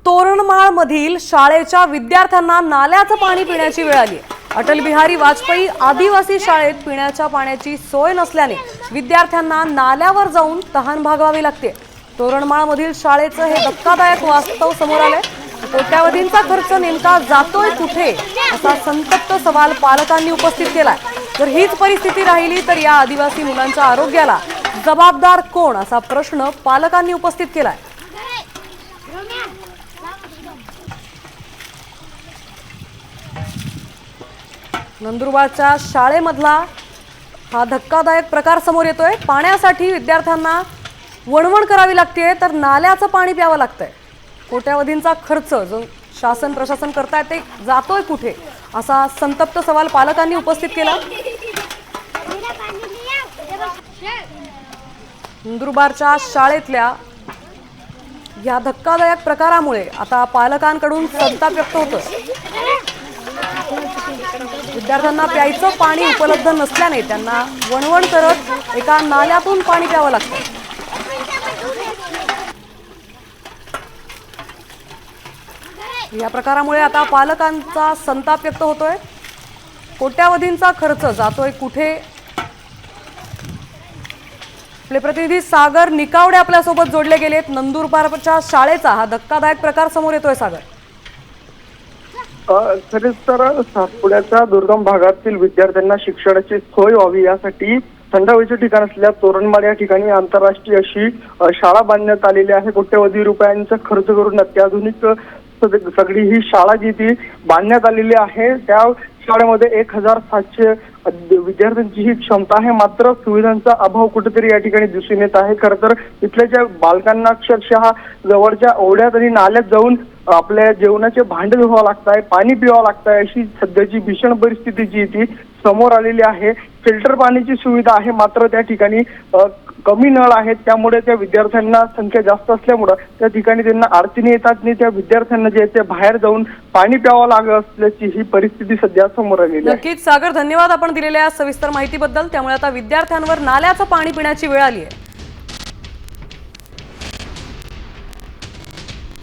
तोरणमाळ मधील शाळेच्या विद्यार्थ्यांना नाल्याचं पाणी पिण्याची वेळ आली आहे। अटल बिहारी वाजपेयी आदिवासी शाळेत पिण्याच्या पाण्याची सोय नसल्याने विद्यार्थ्यांना नाल्यावर जाऊन तहान भागवावी लागते। तोरणमाळ मधील शाळेचं हे धक्कादायक वास्तव समोर आलंय। कोट्यावधींचा खर्च नेमका जातोय कुठे असा संतप्त सवाल पालकांनी उपस्थित केलाय। जर हीच परिस्थिती राहिली तर या आदिवासी मुलांच्या आरोग्याला जबाबदार कोण असा प्रश्न पालकांनी उपस्थित केलाय। नंदुरबारच्या शाळेमधला हा धक्कादायक प्रकार समोर येतोय। पाण्यासाठी विद्यार्थ्यांना वणवण करावी लागते तर नाल्याचं पाणी प्यावं लागतंय। कोट्यावधींचा खर्च जो शासन प्रशासन करताय ते जातोय कुठे असा संतप्त सवाल पालकांनी उपस्थित केला। नंदुरबारच्या शाळेतल्या या धक्कादायक प्रकारामुळे आता पालकांकडून संताप व्यक्त होतोय। विद्यार्थ्यांना प्यायचं पाणी उपलब्ध नसल्याने त्यांना वणवण करत एका नाल्यातून पाणी प्यावं लागतं। या प्रकारामुळे आता पालकांचा संताप व्यक्त होतोय। कोट्यावधींचा खर्च जातोय कुठे। आपले प्रतिनिधी सागर निकावडे आपल्या सोबत जोडले गेलेत। नंदुरबारच्या शाळेचा हा धक्कादायक प्रकार समोर येतोय। सागर, खरेच तर सातपुड्याच्या दुर्गम भागातील विद्यार्थ्यांना शिक्षणाची सोय व्हावी यासाठी थंड हवेचे ठिकाण असलेल्या तोरणमाळ या ठिकाणी आंतरराष्ट्रीय अशी शाळा बांधण्यात आलेली आहे। कोट्यवधी रुपयांचा खर्च करून अत्याधुनिक सगळी ही शाळा जी ती बांधण्यात आलेली आहे। त्या शाळेमध्ये 1700 विद्यार्थ्यांची ही क्षमता आहे, मात्र सुविधांचा अभाव कुठेतरी या ठिकाणी दिसून येत आहे। खरं तर इथल्या ज्या बालकांना अक्षरशः जवळच्या ओढ्यात आणि नाल्यात जाऊन आपल्या जेवणाचे भांडे धुवावं लागतंय, पाणी पिवावं लागतंय, अशी सध्याची भीषण परिस्थिती जी ती समोर आलेली आहे। फिल्टर पाण्याची सुविधा आहे, मात्र त्या ठिकाणी कमी नळ आहेत, त्यामुळे त्या विद्यार्थ्यांना संख्या जास्त असल्यामुळे त्या ठिकाणी त्यांना अडचणी येतात आणि त्या विद्यार्थ्यांना जे ते बाहेर जाऊन पाणी प्यावं लागत असल्याची ही परिस्थिती सध्या समोर आलेली आहे। नक्कीच सागर, धन्यवाद आपण दिलेल्या सविस्तर माहितीबद्दल। त्यामुळे आता विद्यार्थ्यांवर नाल्याचं पाणी पिण्याची वेळ आली आहे।